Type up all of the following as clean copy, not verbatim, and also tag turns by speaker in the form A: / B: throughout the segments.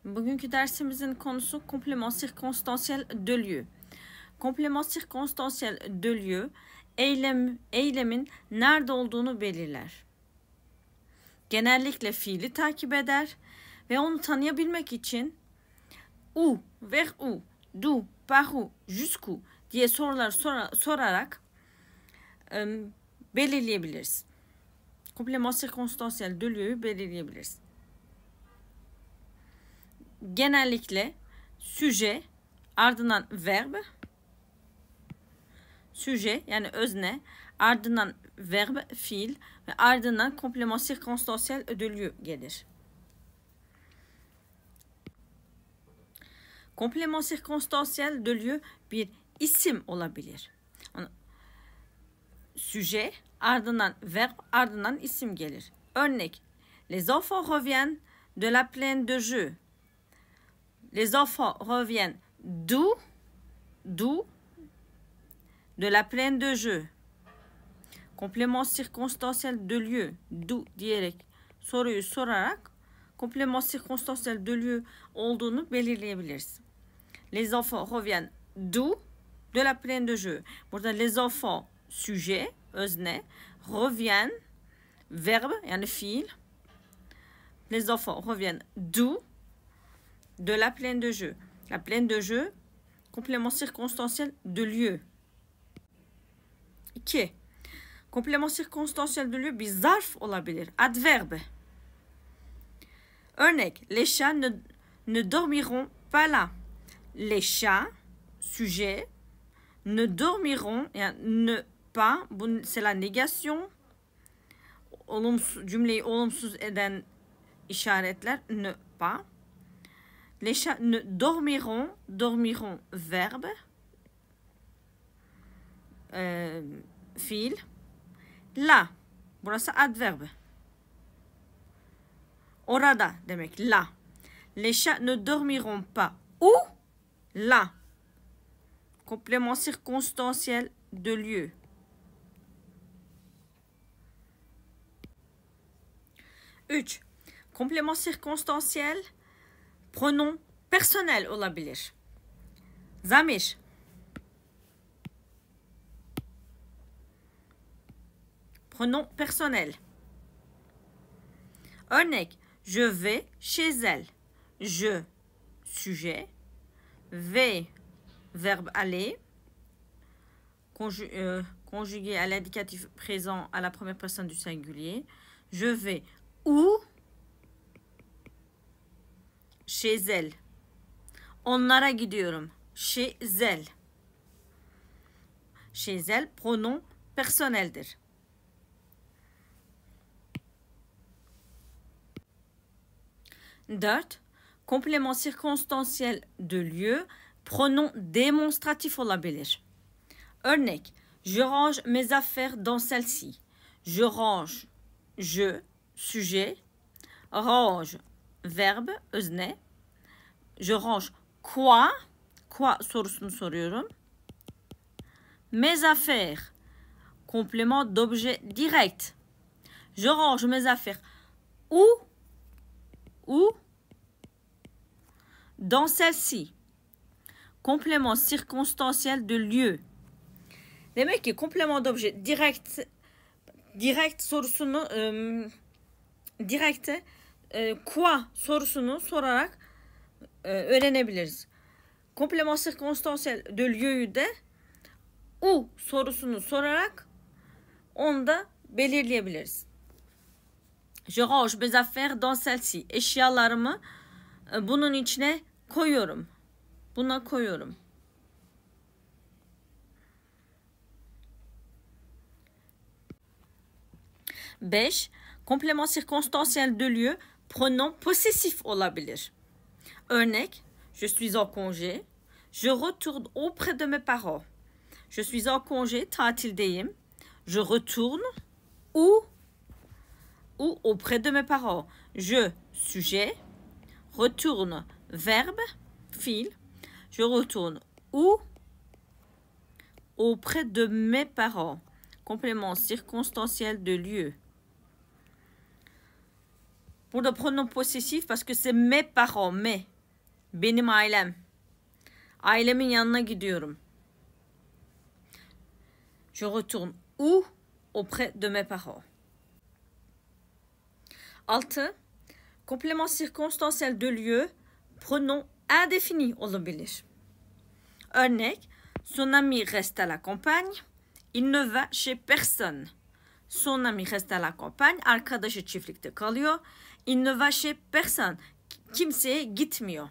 A: Bugünkü dersimizin konusu complément circonstanciel de lieu. Complément circonstanciel de lieu, eylemin nerede olduğunu belirler. Genellikle fiili takip eder ve onu tanıyabilmek için où, vers où, d'où, par où, jusqu'où diye sorular sorarak belirleyebiliriz. Complément circonstanciel de lieu'yu belirleyebiliriz. Genellikle sujet, ardından verbe, sujet yani özne, ardından verbe, fiil ve ardından complément circonstanciel de lieu gelir. Complément circonstanciel de lieu bir isim olabilir. Sujet, ardından verbe, ardından isim gelir. Örnek, les enfants reviennent de la plaine de jeu. Les enfants reviennent d'où? De la plaine de jeu. Complément circonstanciel de lieu, d'où diyerek soruyu sorarak complément circonstanciel de lieu olduğunu belirleyebiliriz. Les enfants reviennent d'où? De la plaine de jeu. Burada les enfants sujet, özne, reviennent, verbe yani fiil. Les enfants reviennent d'où? De la plaine de jeu. La plaine de jeu, complément circonstanciel de lieu. 2. Complément circonstanciel de lieu bir zarf olabilir. Adverbe. Örnek, les chats ne dormiront pas là. Les chats, sujet, ne dormiront, yani ne pas, c'est la négation. Cümleyi olumsuz eden işaretler, ne pas. Les chats ne dormiront, verbe, fiil. Là, burası adverbe. Orada demek, là. Les chats ne dormiront pas. Où? Là. Complément circonstanciel de lieu. Üç. Complément circonstanciel pronom personnel olabilir. Zamir. Pronom personnel. Örnek, je vais chez elle. Je, sujet. Vais, verbe aller. Conjugué à l'indicatif présent à la première personne du singulier. Je vais où? Chez elle. Onlara gidiyorum. Chez elle. Chez elle, pronom personneldir. Dört. Complément circonstanciel de lieu, pronom démonstratif olabilir. Örnek, je range mes affaires dans celle-ci. Je range, je, sujet. Range, verbe, özne. Je range quoi? Quoi sorusunu soruyorum. Mes affaires. Complément d'objet direct. Je range mes affaires. Où? Où? Dans celle-ci. Complément circonstanciel de lieu. Demek ki complément d'objet direct sorusunu quoi sorusunu sorarak öğrenebiliriz. Complément circonstanciel de lieu'yu de où sorusunu sorarak onu da belirleyebiliriz. Je range mes affaires dans celle-ci. Eşyalarımı bunun içine koyuyorum. Buna koyuyorum. Beş. Complément circonstanciel de lieu, pronom possessif olabilir. Örnek, je suis en congé. Je retourne auprès de mes parents. Je suis en congé, tatildeyim. Je retourne où auprès de mes parents. Je, sujet. Retourne, verbe, fiil. Je retourne où? Auprès de mes parents. Complément circonstanciel de lieu. Burada pronom possessif parce que c'est mes parents, mes. Benim ailem. Ailemin yanına gidiyorum. Je retourne où? Auprès de mes parents. 6. Complément circonstanciel de lieu, pronom indéfini olabilir. Örnek, son ami reste à la campagne, il ne va chez personne. Son ami reste à la campagne, arkadaşı çiftlikte kalıyor. Il ne va chez personne, kimseye gitmiyor.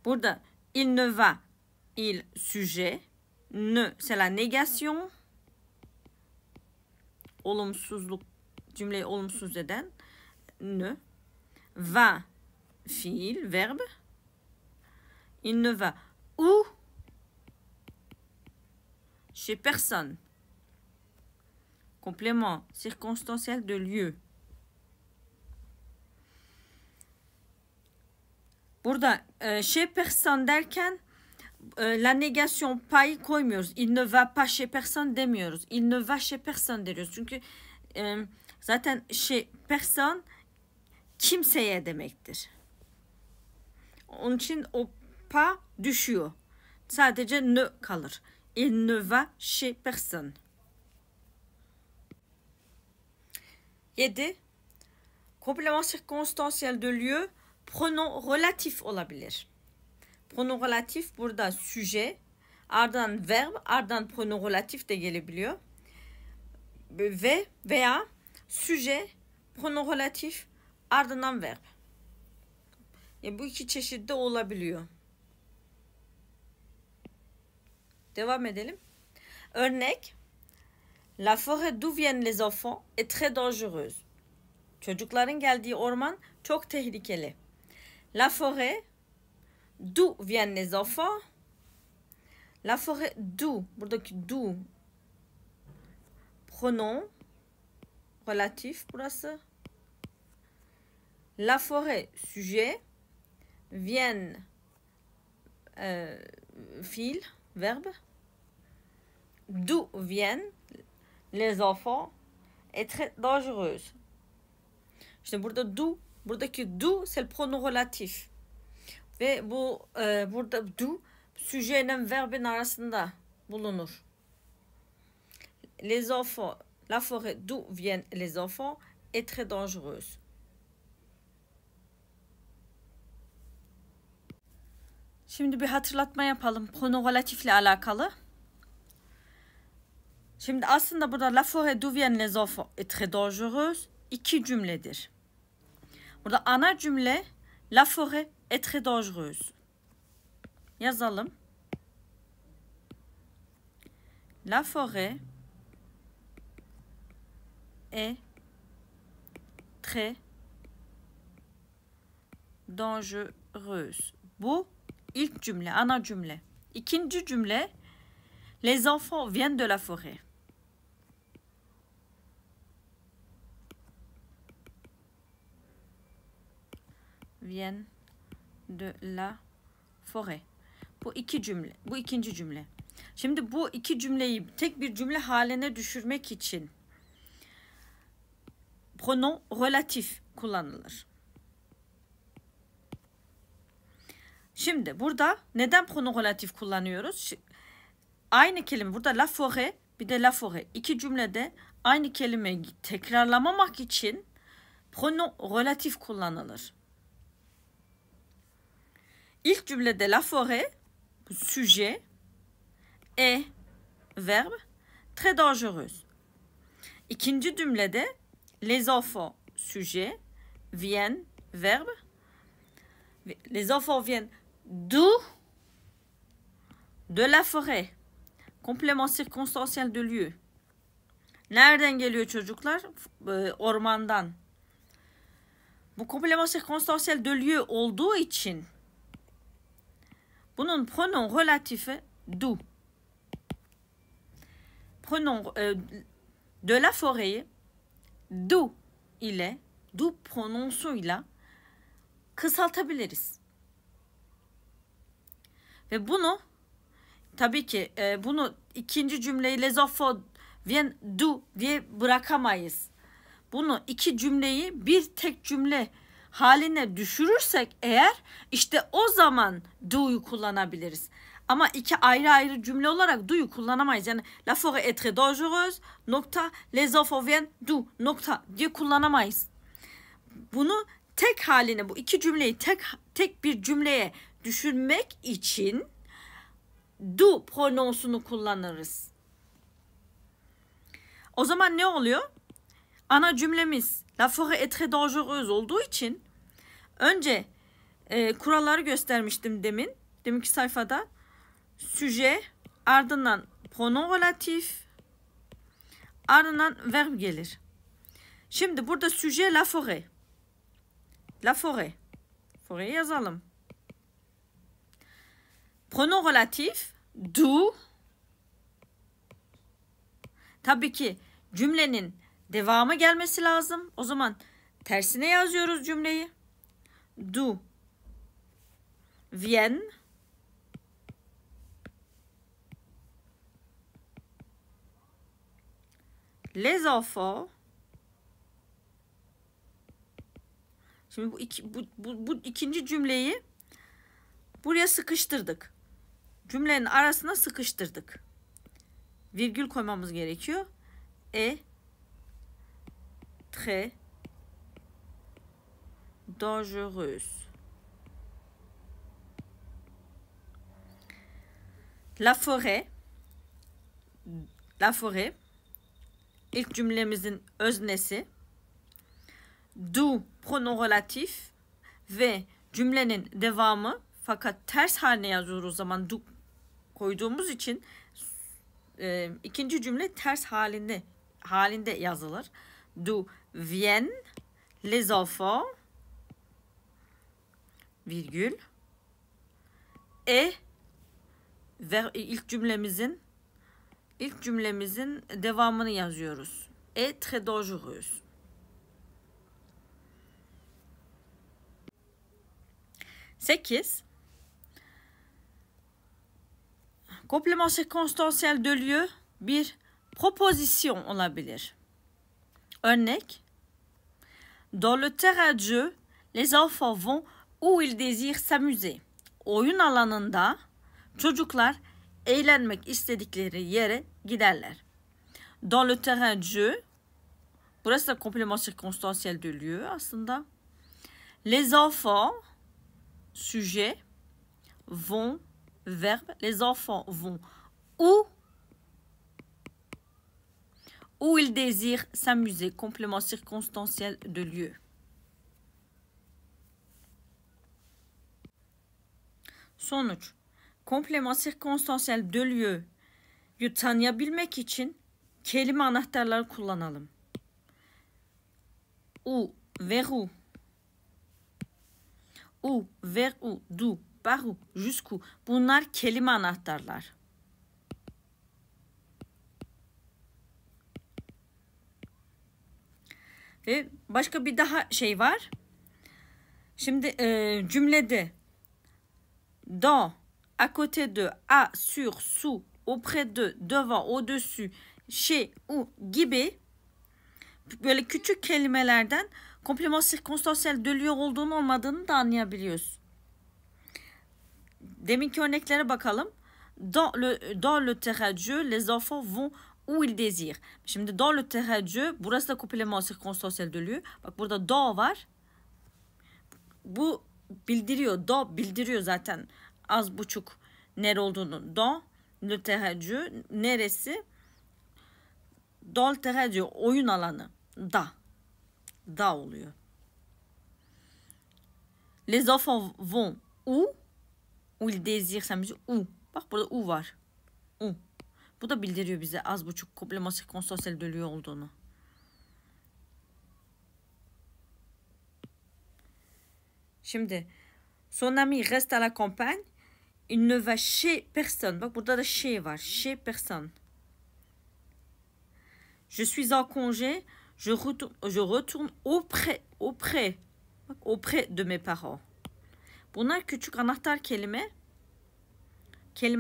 A: Burada il ne va, il sujet, ne c'est la négation, olumsuzluk, cümleyi olumsuz eden ne, va fiil, verbe, il ne va où, chez personne. Complément circonstanciel de lieu. Burada chez personne derken la négation payı koymuyoruz. Il ne va pas chez personne demiyoruz. Il ne va chez personne diyoruz. Çünkü zaten chez personne kimseye demektir. Onun için o pas düşüyor. Sadece ne kalır. Il ne va chez personne. 7. Complément circonstanciel de lieu, pronom relatif olabilir. Pronom relatif burada sujet, ardından verb, ardından pronom relatif de gelebiliyor. Ve veya sujet, pronom relatif, ardından verb. Bu iki çeşit de olabiliyor. Devam edelim. Örnek, la forêt d'où viennent les enfants est très dangereuse. Çocukların geldiği orman çok tehlikeli. La forêt d'où viennent les enfants. La forêt d'où, buradaki d'où pronom relatif burası. La forêt sujet, viennent fiil, verbe. D'où viennent les enfants est très dangereuse. İşte burada d'où, buradaki d'où c'est le pronom relatif. Ve bu burada d'où sujet ile verbin arasında bulunur. Les enfants, la forêt d'où viennent les enfants est très dangereuse. Şimdi bir hatırlatma yapalım pronom relatifle alakalı. Şimdi aslında burada la forêt d'où viennent les enfants est très dangereuse iki cümledir. Burada ana cümle la forêt est très dangereuse. Yazalım. La forêt est très dangereuse. Bu ilk cümle, ana cümle. İkinci cümle, les enfants viennent de la forêt. Viennent de la forêt. Bu iki cümle, bu ikinci cümle. Şimdi bu iki cümleyi tek bir cümle haline düşürmek için pronom relatif kullanılır. Şimdi burada neden pronom relatif kullanıyoruz? Aynı kelime burada la forêt bir de la forêt. İki cümlede aynı kelimeyi tekrarlamamak için pronom relatif kullanılır. İlk cümlede la forêt, sujet, est, verbe, très dangereuse. İkinci cümlede les enfants, sujet, viennent, verbe. Les enfants viennent d'où? De la forêt. Complément circonstanciel de lieu. Nereden geliyor çocuklar? Ormandan. Bu complément circonstanciel de lieu olduğu için bunun pronom relatifi d'où. Pronom de la forêt'i d'où ile, d'où prononsuyla kısaltabiliriz. Ve bunu tabii ki bunu ikinci cümleyi les enfants viennent d'où diye bırakamayız. Bunu iki cümleyi bir tek cümle haline düşürürsek eğer işte o zaman do'yu kullanabiliriz. Ama iki ayrı ayrı cümle olarak do'yu kullanamayız. Yani la forêt est très dangereuse nokta les enfants viennent d'où nokta diye kullanamayız. Bunu tek haline, bu iki cümleyi tek bir cümleye düşürmek için d'où prononsunu kullanırız. O zaman ne oluyor? Ana cümlemiz la forêt est très dangereuse olduğu için önce kuralları göstermiştim deminki sayfada. Sujet, ardından pronom relatif, ardından verb gelir. Şimdi burada sujet la forêt. La forêt. Forêt yazalım. Pronom relatif d'où. Tabii ki cümlenin devamı gelmesi lazım. O zaman tersine yazıyoruz cümleyi. D'où viennent les enfants. Şimdi bu ikinci cümleyi buraya sıkıştırdık. Cümlenin arasına sıkıştırdık. Virgül koymamız gerekiyor. Très dangereuse. La forêt ilk cümlemizin öznesi. D'où pronom relatif ve cümlenin devamı, fakat ters haline yazıyoruz o zaman d'où koyduğumuz için ikinci cümle ters halinde yazılır. D'où viennent les enfants virgül ilk cümlemizin devamını yazıyoruz. Est très dangereuse. Sekiz. Complément circonstanciel de lieu bir proposition olabilir. Örnek. Dans le terrain de jeu, les enfants vont où ils désirent s'amuser. Oyun alanında çocuklar eğlenmek istedikleri yere giderler. Dans le terrain de jeu, burası da complément circonstanciel de lieu aslında. Les enfants, sujet, vont, verbe. Les enfants vont où ils désirent s'amuser, complément circonstanciel de lieu. Sonuç. Komplement circonstanciel de lieu'yu tanıyabilmek için kelime anahtarları kullanalım. Où, vers où. Où, vers où, d'où, par où, jusqu'où. Bunlar kelime anahtarlar. Ve başka bir daha şey var. Şimdi cümlede dans, à côté de, à, sur, sous, auprès de, devant, au-dessus, chez, où gibi böyle küçük kelimelerden komplement circonstanciel de lieu olduğunu olmadığını da anlayabiliyoruz. Deminki örneklere bakalım. Dans le terrain de jeu, les enfants vont où ils désirent. Şimdi dans le terrain de jeu, burası da komplement circonstanciel de lieu. Bak burada dans var. Bu bildiriyor. Dans bildiriyor zaten az buçuk nere olduğunu. Dans le terrain de jeu, neresi? Dans le terrain de jeu, oyun alanı. Da oluyor. Les enfants vont où? Où ils désirent s'amuser. Où? Bak burada où var. Où. Bu da bildiriyor bize az buçuk komplement circonstanciel de lieu olduğunu. Şimdi son ami reste à la campagne. Il ne va chez personne. Bak burada da chez var. Chez personne. Je suis en congé. Je retourne auprès de mes parents. Bunlar küçük anahtar kelime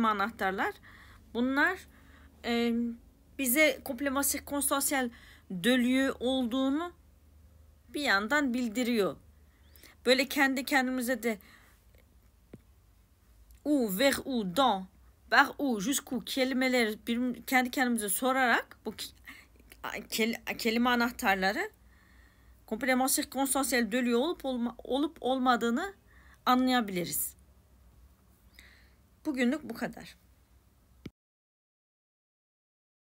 A: anahtarlar. Bunlar bize komplement circonstanciel de lieu olduğunu bir yandan bildiriyor. Böyle kendi kendimize de où, vers où, dans, vers où, jusqu'où kelimeleri kendi kendimize sorarak bu kelime anahtarları komplement sirkonstansiyel de lieu olup olmadığını anlayabiliriz. Bugünlük bu kadar.